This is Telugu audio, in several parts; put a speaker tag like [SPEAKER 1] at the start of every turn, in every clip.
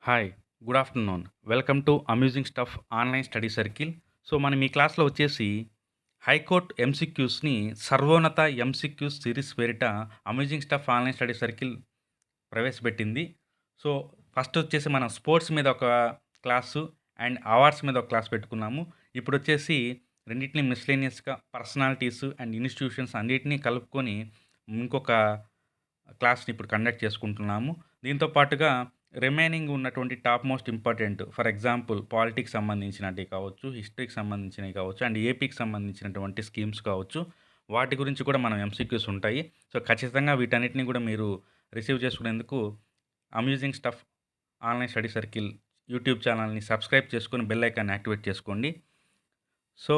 [SPEAKER 1] Hi. Good afternoon. Welcome to amusing stuff online study circle. So, మనం ఈ క్లాస్‌లో వచ్చేసి హైకోర్ట్ ఎంసీక్యూస్‌ని సర్వోన్నత ఎంసీక్యూస్ సీరీస్ పేరిట amusing stuff online study circle ప్రవేశపెట్టింది. సో, ఫస్ట్ వచ్చేసి మనం స్పోర్ట్స్ మీద ఒక క్లాసు అండ్ అవార్డ్స్ మీద ఒక క్లాస్ పెట్టుకున్నాము. ఇప్పుడొచ్చేసి రెండిటిని మిస్‌లేనియస్‌గా పర్సనాలిటీస్ అండ్ ఇన్‌స్టిట్యూషన్స్ అన్నిటిని కలుపుకొని ఇంకొక క్లాస్‌ని ఇప్పుడు కండక్ట్ చేసుకుంటున్నాము. దీంతో పాటుగా రిమైనింగ్ ఉన్నటువంటి top most important for example politics సంబంధించినటివి కావచ్చు, హిస్టరీకి సంబంధించినవి కావచ్చు అండ్ ఏపీకి సంబంధించినటువంటి స్కీమ్స్ కావచ్చు. వాటి గురించి కూడా మనం ఎంసీక్యూస్ ఉంటాయి. సో, ఖచ్చితంగా వీటన్నిటిని కూడా మీరు రిసీవ్ చేసుకునేందుకు amusing stuff online study circle YouTube ఛానల్‌ని సబ్స్క్రైబ్ చేసుకొని బెల్ ఐకాన్‌ని యాక్టివేట్ చేసుకోండి. సో,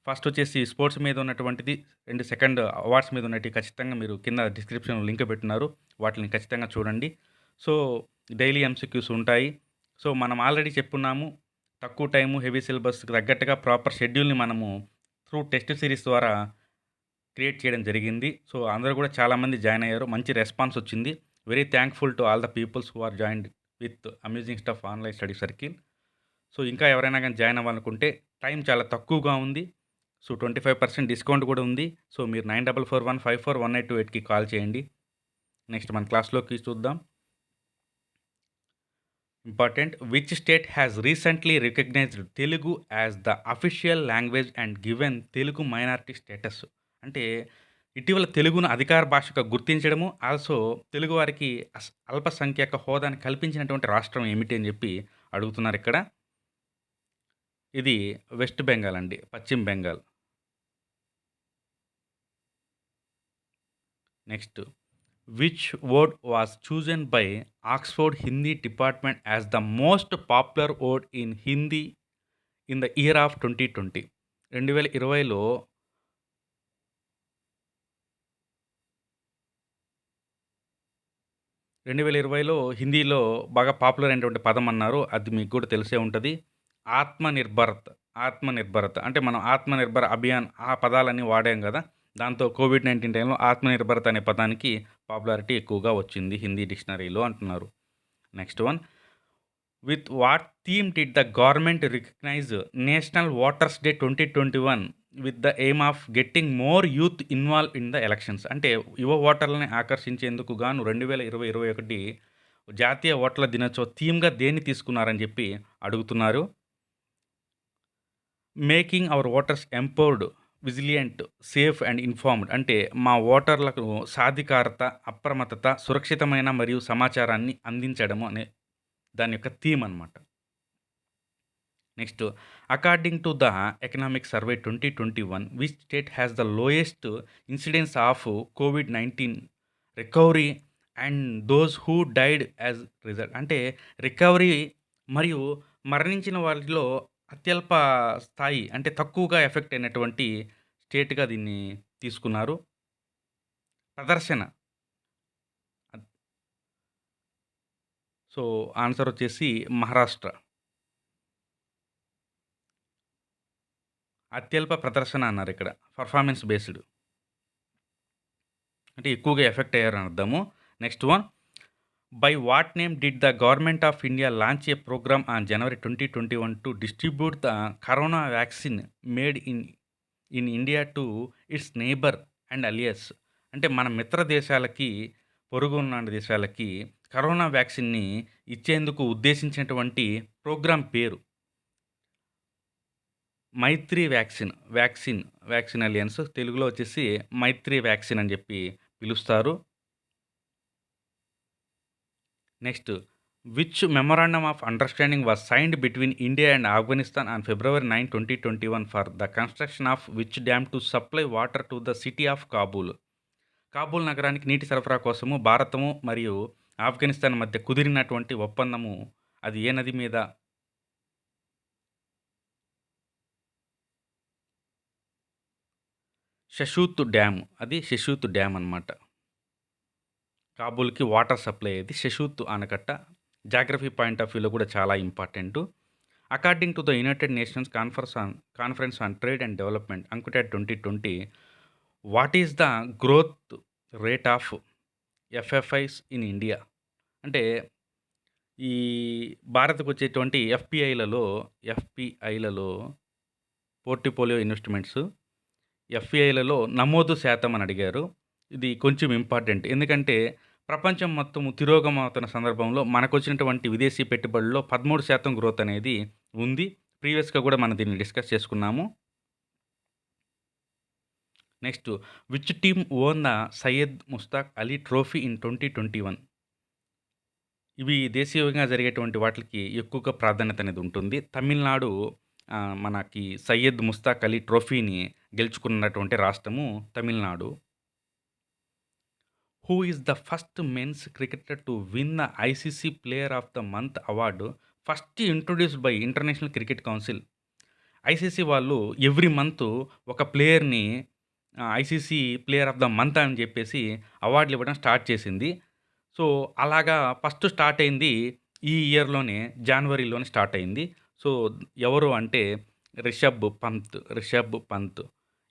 [SPEAKER 1] ఫస్ట్ వచ్చేసి స్పోర్ట్స్ మీద ఉన్నటువంటిది, అండ్ సెకండ్ అవార్డ్స్ మీద ఉన్నటివి ఖచ్చితంగా మీరు కింద డిస్క్రిప్షన్‌లో లింక్ పెట్టున్నారు. వాటిని ఖచ్చితంగా చూడండి. సో, డైలీ ఎంసీక్యూస్ ఉంటాయి. సో, మనం ఆల్రెడీ చెప్పున్నాము. తక్కువ టైము, హెవీ సిలబస్‌కి తగ్గట్టుగా ప్రాపర్ షెడ్యూల్‌ని మనము త్రూ టెస్ట్ సిరీస్ ద్వారా క్రియేట్ చేయడం జరిగింది. సో, అందరూ కూడా చాలామంది జాయిన్ అయ్యారు. మంచి రెస్పాన్స్ వచ్చింది. Very thankful to all the peoples who are joined with amusing stuff online study circle. So, ఇంకా ఎవరైనా గాని జాయిన్ అవ్వాలనుకుంటే టైం చాలా తక్కువగా ఉంది. సో, 25% డిస్కౌంట్ కూడా ఉంది. సో, మీరు 9441541828కి కాల్ చేయండి. నెక్స్ట్ మన క్లాస్‌లోకి చూద్దాం. Important. Which state has recently recognised Telugu as the official language and given Telugu minority status. అంటే ఇటీవల తెలుగును అధికార భాషగా గుర్తించడము, ఆల్సో తెలుగు వారికి అల్పసంఖ్యాక హోదాని కల్పించినటువంటి రాష్ట్రం ఏమిటి అని చెప్పి అడుగుతున్నారిక్కడ. ఇది వెస్ట్ బెంగాల్ అండి. పశ్చిమ Bengal. Next. Which word was chosen by Oxford Hindi department as the most popular word in Hindi in the year of 2020. 2020లో 2020లో హిందీలో బాగా పాపులర్ అయినటువంటి పదం అన్నారు. అది మీకు కూడా తెలిసే ఉంటది. ఆత్మనిర్భరత్. ఆత్మనిర్భరత. అంటే మనం ఆత్మనిర్భర్ అభియాన్ ఆ పదాలన్నీ వాడాం గదా! దాంతో కోవిడ్-19 టైంలో ఆత్మనిర్భరత అనే పదానికి పాపులారిటీ ఎక్కువగా వచ్చింది హిందీ డిక్షనరీలో అంటున్నారు. Next one. With what theme did the government recognise national voters day 2021 with the aim of getting more youth involve in the elections. అంటే యువ ఓటర్లని ఆకర్షించేందుకు గాను 2021 జాతీయ ఓటర్ల దినోత్సవ థీమ్‌గా దేన్ని తీసుకున్నారని చెప్పి అడుగుతున్నారు. Making our voters empowered, vigilant, safe and informed. అంటే మా ఓటర్లకు సాధికారత, అప్రమత్తత, సురక్షితమైన మరియు సమాచారాన్ని అందించడము అనే దాని యొక్క థీమ్ అనమాట. Next. According to the economic survey 2021 which state has the lowest incidence of COVID-19 recovery and those who died as result. అంటే రికవరీ మరియు మరణించిన వారిలో అత్యల్ప స్థాయి, అంటే తక్కువగా ఎఫెక్ట్ అయినటువంటి స్టేట్‌గా దీన్ని తీసుకున్నారు. ప్రదర్శన. అద్ సో, ఆన్సర్ వచ్చేసి మహారాష్ట్ర. అత్యల్ప ప్రదర్శన అన్నారిక్కడ. Performance based. అంటే ఎక్కువగా ఎఫెక్ట్ అయ్యారని అర్థము. Next one. By what name did the government of India launch a programme on January 2021 to distribute the corona vaccine made in India to its neighbour and allies. అంటే మన మిత్ర దేశాలకి, పొరుగు ఉన్న దేశాలకి కరోనా వ్యాక్సిన్‌ని ఇచ్చేందుకు ఉద్దేశించినటువంటి ప్రోగ్రామ్ పేరు మైత్రి వ్యాక్సిన్. Vaccine alliance. తెలుగులో వచ్చేసి మైత్రి వ్యాక్సిన్ అని చెప్పి పిలుస్తారు. Next. Which memorandum of understanding was signed between India and Afghanistan on February 9, 2021 for the construction of which dam to supply water to the city of Kabul. Kabul నగరానికి నీటి సరఫరా కోసము భారతము మరియు ఆఫ్ఘనిస్తాన్ మధ్య కుదిరినటువంటి ఒప్పందము. అది ఏ నది మీద? షషూత్ డ్యామ్. అది షషూత్ డ్యామ్ అనమాట. కాబూల్‌కి వాటర్ సప్లై అయ్యేది షషూత్ ఆనకట్ట. జాగ్రఫీ పాయింట్ ఆఫ్ వ్యూలో కూడా చాలా important. According to the United Nations conference on trade and development UNCTAD 2020, what is the growth rate of FFIs in India? అంటే ఈ భారత్‌కొచ్చేటువంటి ఎఫ్‌పిఐలలో పోర్ట్‌ఫోలియో ఇన్వెస్ట్‌మెంట్స్ ఎఫ్‌ఐలలో నమోదు శాతం అని అడిగారు. ఇది కొంచెం ఇంపార్టెంట్. ఎందుకంటే ప్రపంచం మొత్తం తిరోగమవుతున్న సందర్భంలో మనకొచ్చినటువంటి విదేశీ పెట్టుబడుల్లో 13% గ్రోత్ అనేది ఉంది. ప్రీవియస్‌గా కూడా మనం దీన్ని డిస్కస్ చేసుకున్నాము. Next which team own the Syed Mushtaq Ali trophy in 2021? ఇవి దేశీయంగా జరిగేటువంటి వాటికి ఎక్కువగా ప్రాధాన్యత అనేది ఉంటుంది. తమిళనాడు మనకి సయ్యద్ ముస్తాక్ అలీ ట్రోఫీని గెలుచుకున్నటువంటి రాష్ట్రము Tamil Nadu. Who is the first men's cricketer to win the ICC player of the month award first introduced by international cricket council? ICC వాళ్ళు ఎవ్రీ మంత్ ఒక ప్లేయర్‌ని ICC player of the month అని చెప్పేసి అవార్డులు ఇవ్వడం స్టార్ట్ చేసింది. సో, అలాగా ఫస్ట్ స్టార్ట్ అయింది ఈ ఇయర్‌లోనే జాన్వరిలోనే స్టార్ట్ అయింది. సో, ఎవరు అంటే రిషబ్ పంత్.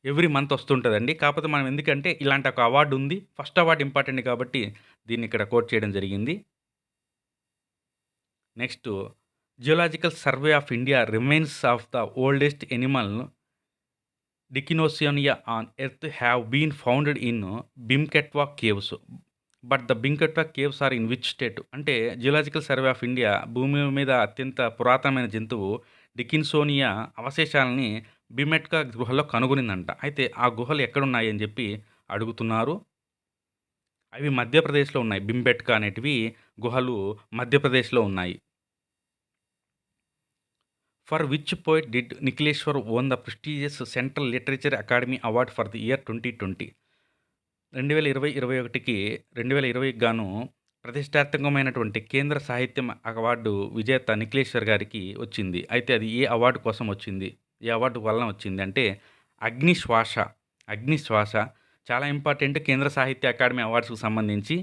[SPEAKER 1] ఎవ్రీ మంత్ వస్తుంటదండి. కాకపోతే మనం ఎందుకంటే ఇలాంటి ఒక అవార్డ్ ఉంది. ఫస్ట్ అవార్డ్ ఇంపార్టెంట్ కాబట్టి దీన్ని ఇక్కడ కోట్ చేయడం జరిగింది. Next geological survey of India remains of the oldest animal dicinosiania on earth have been founded in బిమ్కెట్వా కేవ్స్. బట్ ద బింకెట్వా caves are in which state? అంటే జియోలాజికల్ సర్వే ఆఫ్ ఇండియా భూమి మీద అత్యంత పురాతనమైన జంతువు డికిన్సోనియా అవశేషాలని బిమెట్కా గుహలో కనుగొనిందంట. అయితే ఆ గుహలు ఎక్కడున్నాయి అని చెప్పి అడుగుతున్నారు. అవి మధ్యప్రదేశ్‌లో ఉన్నాయి. బింబెట్కా అనేటివి గుహలు మధ్యప్రదేశ్‌లో ఉన్నాయి. For which poet did Nikhileswar own the prestigious central literature academy award for the year 2020? 2020, 2020కి గాను ప్రతిష్టాత్మకమైనటువంటి కేంద్ర సాహిత్యం అవార్డు విజేత నిఖిలేశ్వర్ గారికి వచ్చింది. అయితే అది ఏ అవార్డు కోసం వచ్చింది? ఏ అవార్డు వలన వచ్చింది అంటే అగ్నిశ్వాస. అగ్నిశ్వాస చాలా ఇంపార్టెంట్ కేంద్ర సాహిత్య అకాడమీ అవార్డ్స్‌కి సంబంధించి.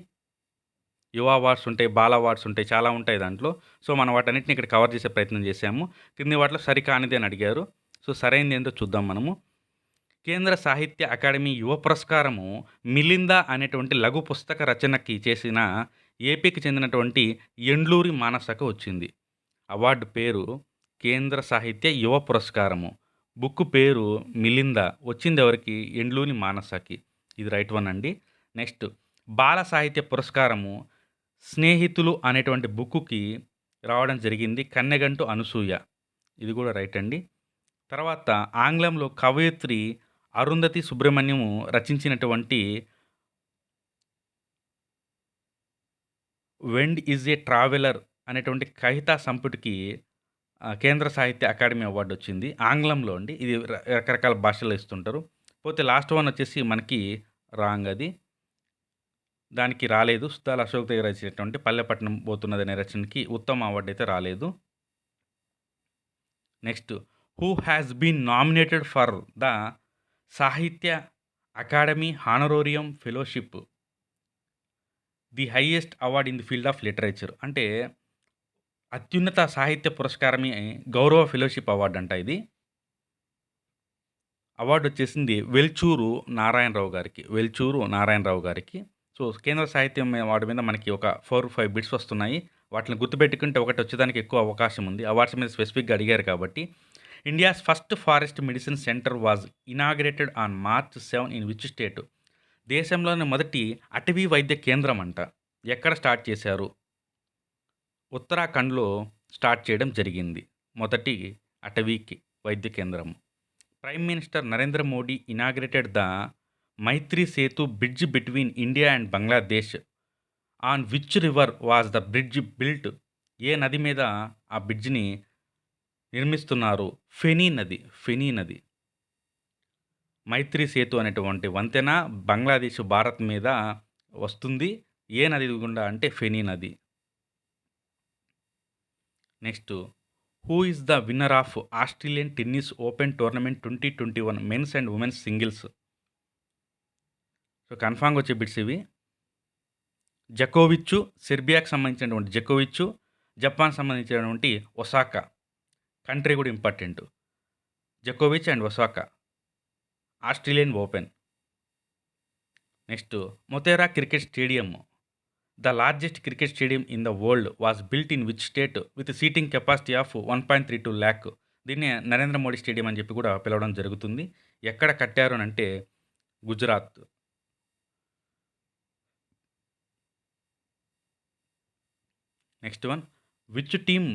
[SPEAKER 1] యువ అవార్డ్స్ ఉంటాయి, బాల అవార్డ్స్ ఉంటాయి. చాలా ఉంటాయి దాంట్లో. సో, మనం వాటన్నిటిని ఇక్కడ కవర్ చేసే ప్రయత్నం చేశాము. కింది వాటిలో సరికానిది అని అడిగారు. సో, సరైనదేంటో చూద్దాం మనము. కేంద్ర సాహిత్య అకాడమీ యువ పురస్కారము 'మిలింద' అనేటువంటి లఘు పుస్తక రచనకి చేసిన ఏపీకి చెందినటువంటి ఎండ్లూరి మానసకు వచ్చింది. అవార్డు పేరు కేంద్ర సాహిత్య యువ పురస్కారము. బుక్ పేరు 'మిలింద'. వచ్చిందెవరికి? ఎండ్లూరి మానసకి. ఇది రైట్ వన్ అండి. నెక్స్ట్ బాల సాహిత్య పురస్కారము 'స్నేహితులు' అనేటువంటి బుక్కుకి రావడం జరిగింది. కన్నెగంటు అనసూయ. ఇది కూడా రైట్ అండి. తర్వాత ఆంగ్లంలో కవయిత్రి అరుంధతి సుబ్రహ్మణ్యము రచించినటువంటి 'వెండ్ ఈజ్ ఏ ట్రావెలర్' అనేటువంటి కవితా సంపుటికి కేంద్ర సాహిత్య అకాడమీ అవార్డు వచ్చింది. ఆంగ్లంలో అండి. ఇది రకరకాల భాషల్లో ఇస్తుంటారు. పోతే లాస్ట్ వన్ వచ్చేసి మనకి రాంగ్ అది. దానికి రాలేదు. సుద్దాల అశోక్ దగ్గర రచించినటువంటి 'పల్లెపట్నం పోతున్నది' అనే రచనకి ఉత్తమ అవార్డు అయితే రాలేదు. Next who has been nominated for the Sahitya Akademi honorarium fellowship the highest award in the field of literature? అంటే అత్యున్నత సాహిత్య పురస్కారమే గౌరవ ఫెలోషిప్ అవార్డు అంట ఇది. అవార్డు వచ్చేసింది వెల్చూరు నారాయణరావు గారికి. వెల్చూరు నారాయణరావు గారికి. సో, కేంద్ర సాహిత్యం అవార్డు మీద మనకి ఒక 4, 5 బిట్స్ వస్తున్నాయి. వాటిని గుర్తుపెట్టుకుంటే ఒకటి వచ్చేదానికి ఎక్కువ అవకాశం ఉంది. అవార్డ్స్ మీద స్పెసిఫిక్‌గా అడిగారు కాబట్టి. India's first forest medicine centre was inaugurated on March 7 in which state? దేశంలోని మొదటి అటవీ వైద్య కేంద్రం అంట. ఎక్కడ స్టార్ట్ చేశారు? ఉత్తరాఖండ్‌లో స్టార్ట్ చేయడం జరిగింది. మొదటి అటవీకి వైద్య కేంద్రం. Prime minister Narendra Modi inaugurated the Maitri Setu bridge between India and Bangladesh. On which river was the bridge built? ఏ నది మీద ఆ బ్రిడ్జ్‌ని నిర్మిస్తున్నారు? ఫెనీ నది. ఫెనీ నది. మైత్రి సేతు అనేటువంటి వంతెన బంగ్లాదేశ్, భారత్ మీద వస్తుంది. ఏ నది గుండా అంటే ఫెనీ నది. Next who is the winner of Australian tennis open tournament 2021 men's and women's singles? So, కన్ఫామ్‌గా వచ్చే బిట్స్ ఇవి. జకోవిచ్, సెర్బియాకి సంబంధించినటువంటి జకోవిచ్, జపాన్ సంబంధించినటువంటి ఒసాకా. కంట్రీ కూడా ఇంపార్టెంట్. జకోవిచ్ and Osaka. Australian open. Next Motera cricket stadium the largest cricket stadium in the world was built in which state with seating capacity of 1.32 lakh. దీన్ని నరేంద్ర మోడీ స్టేడియం అని చెప్పి కూడా పిలవడం జరుగుతుంది. ఎక్కడ కట్టారు అని అంటే Gujarat. Next one, which team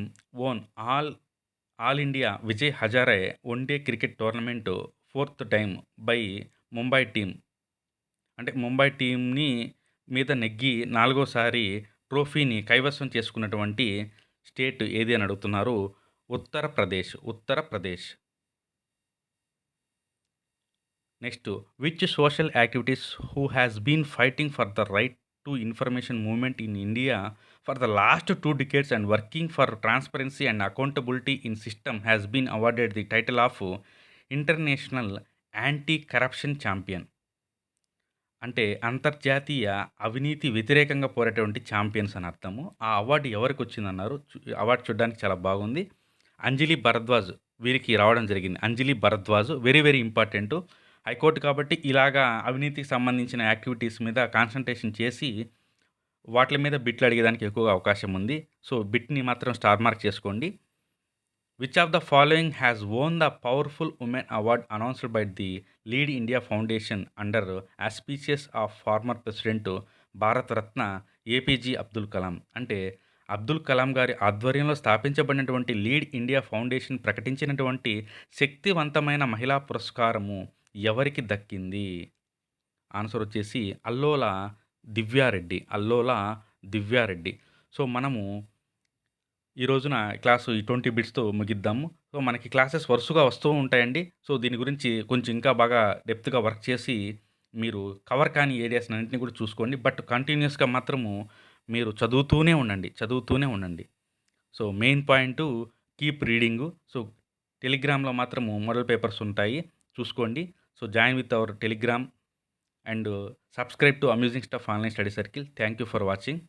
[SPEAKER 1] own all India Vijay Hazare one day cricket tournament fourth time by Mumbai team. అంటే ముంబై టీంని మీద నెగ్గి నాలుగోసారి ట్రోఫీని కైవసం చేసుకున్నటువంటి స్టేట్ ఏది అని అడుగుతున్నారు. Uttar Pradesh. Uttar Pradesh. Next, which social activities who has been fighting for the right to information movement in India for the last 2 decades and working for transparency and accountability in system has been awarded the title of international anti corruption champion. అంటే అంతర్జాతీయ అవినీతి వ్యతిరేకంగా పోరాటటువంటి ఛాంపియన్స్ అని అర్థము. ఆ అవార్డు ఎవరికి వచ్చిందన్నారు. అవార్డు చూడడానికి చాలా బాగుంది. అంజలి భరద్వాజ్ వీరికి రావడం జరిగింది. Anjali Bharadwaj very very important. High court కాబట్టి ఇలాగా అవినీతికి సంబంధించిన యాక్టివిటీస్ మీద కాన్సంట్రేషన్ చేసి వాటి మీద బిట్లు అడిగేదానికి ఎక్కువగా అవకాశం ఉంది. సో బిట్ని మాత్రం స్టార్ మార్క్ చేసుకోండి. Which of the following has own the powerful women award announced by the lead India foundation under auspicious of former president Bharat Ratna APG Abdul Kalam. అంటే అబ్దుల్ కలాం గారి ఆధ్వర్యంలో స్థాపించబడినటువంటి లీడ్ ఇండియా ఫౌండేషన్ ప్రకటించినటువంటి శక్తివంతమైన మహిళా పురస్కారము ఎవరికి దక్కింది? ఆన్సర్ వచ్చేసి అల్లోల దివ్యారెడ్డి. అల్లోల దివ్యారెడ్డి. సో మనము ఈ రోజున క్లాసు ఈ 20 బిట్స్‌తో ముగిద్దాము. సో మనకి క్లాసెస్ వరుసగా వస్తూ ఉంటాయండి. సో దీని గురించి కొంచెం ఇంకా బాగా డెప్త్‌గా వర్క్ చేసి మీరు కవర్ కాని ఏరియాస్ అన్నిటిని కూడా చూసుకోండి. బట్ కంటిన్యూయస్‌గా మాత్రము మీరు చదువుతూనే ఉండండి. చదువుతూనే ఉండండి. So main point keep reading. So టెలిగ్రామ్‌లో మాత్రము మోడల్ పేపర్స్ ఉంటాయి. చూసుకోండి. So join with our Telegram and subscribe to amusing stuff online study circle. Thank you for watching.